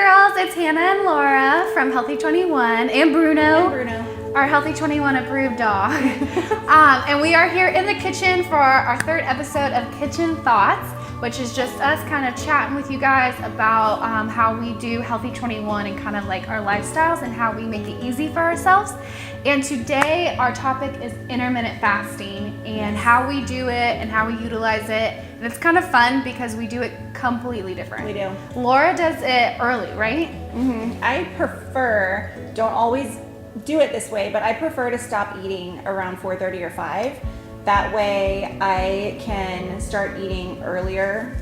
girls, it's Hannah and Laura from Healthy 21 and Bruno. Our Healthy 21 approved dog. And we are here in the kitchen for our third episode of Kitchen Thoughts, which is just us kind of chatting with you guys about how we do Healthy 21 and kind of like our lifestyles and how we make it easy for ourselves. And today our topic is intermittent fasting and how we do it and how we utilize it. And it's kind of fun because we do it completely different. We do. Laura does it early, right? Mm-hmm. I prefer, don't always do it this way, but I prefer to stop eating around 4:30 or 5. That way I can start eating earlier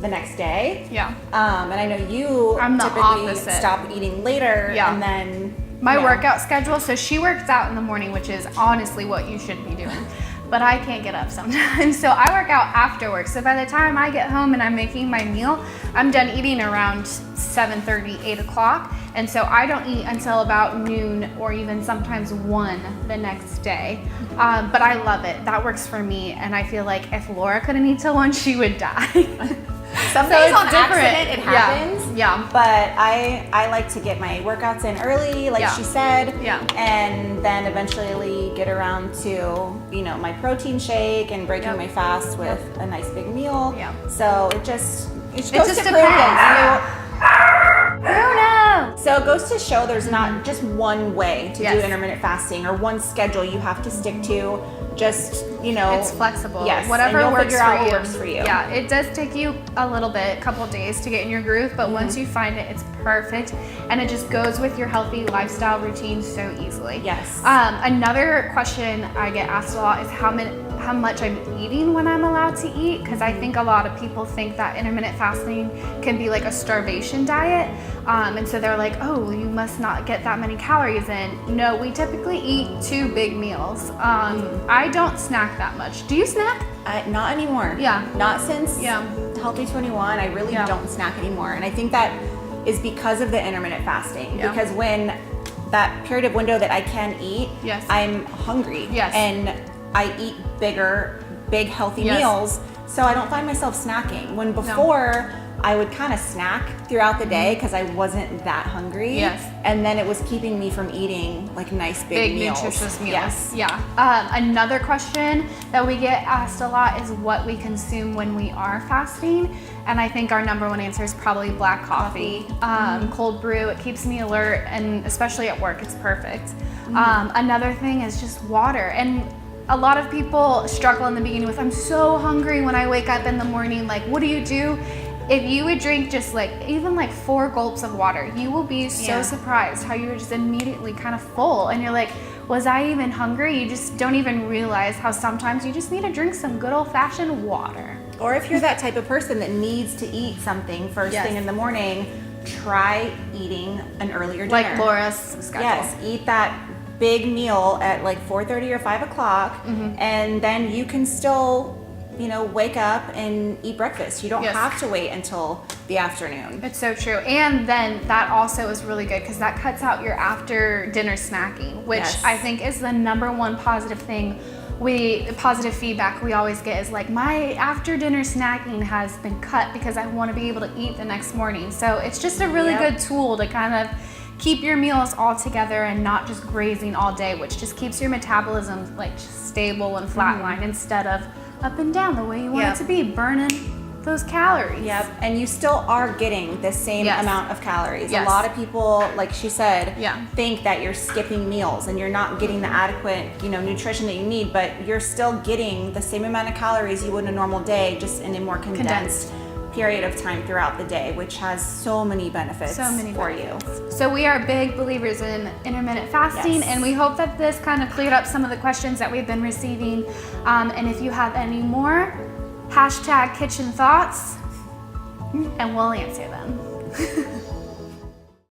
the next day. Yeah. And I know you I'm the typically opposite. Stop eating later. Yeah. And then my workout schedule, so she works out in the morning, which is honestly what you should be doing. But I can't get up sometimes. So I work out after work. So by the time I get home and I'm making my meal, I'm done eating around 7:30, 8 o'clock. And so I don't eat until about noon or even sometimes 1 the next day. But I love it. That works for me. And I feel like if Laura couldn't eat till 1, she would die. Some days on accident it happens. Yeah. But I like to get my workouts in early, like she said. Yeah. And then eventually get around to, my protein shake and breaking my fast with a nice big meal. Yeah. So it just depends. Bruno! So it goes to show there's not just one way to do intermittent fasting or one schedule you have to stick to. Just, it's flexible. Yes, whatever and works figure out for what you. works for you. Yeah, it does take you a little bit, a couple days to get in your groove, but once you find it, it's perfect, and it just goes with your healthy lifestyle routine so easily. Yes. Another question I get asked a lot is how much I'm eating when I'm allowed to eat, because I think a lot of people think that intermittent fasting can be like a starvation diet, and so they're like, oh, you must not get that many calories in. No, we typically eat 2 big meals. I don't snack that much. Do you snack? Not anymore. Yeah. Not since Healthy 21. I really don't snack anymore, and I think that is because of the intermittent fasting. Yeah. Because when that period of window that I can eat, I'm hungry. Yes. And I eat big healthy meals, so I don't find myself snacking. When before I would kind of snack throughout the day because I wasn't that hungry. Yes. And then it was keeping me from eating like nice big meals. Nutritious meals. Yes. Yeah. Another question that we get asked a lot is what we consume when we are fasting. And I think our number one answer is probably black coffee. Cold brew, it keeps me alert, and especially at work, it's perfect. Another thing is just water. And a lot of people struggle in the beginning with, I'm so hungry when I wake up in the morning. Like, what do? If you would drink just even 4 gulps of water, you will be so surprised how you're just immediately kind of full. And you're like, was I even hungry? You just don't even realize how sometimes you just need to drink some good old-fashioned water. Or if you're that type of person that needs to eat something first thing in the morning, try eating an earlier dinner. Like Laura's schedule. Yes, eat that big meal at 4:30 or 5 o'clock, and then you can still wake up and eat breakfast. You don't have to wait until the afternoon. It's so true. And then that also is really good because that cuts out your after dinner snacking, which I think is the number one positive feedback we always get is my after dinner snacking has been cut because I want to be able to eat the next morning. So it's just a really good tool to kind of keep your meals all together and not just grazing all day, which just keeps your metabolism stable and flatline instead of up and down the way you want it to be, burning those calories. Yep, and you still are getting the same amount of calories. Yes. A lot of people, like she said, Yeah. think that you're skipping meals and you're not getting the adequate, nutrition that you need, but you're still getting the same amount of calories you would in a normal day, just in a more condensed period of time throughout the day, which has so many benefits for you. So we are big believers in intermittent fasting, and we hope that this kind of cleared up some of the questions that we've been receiving. And if you have any more, #kitchen thoughts, and we'll answer them.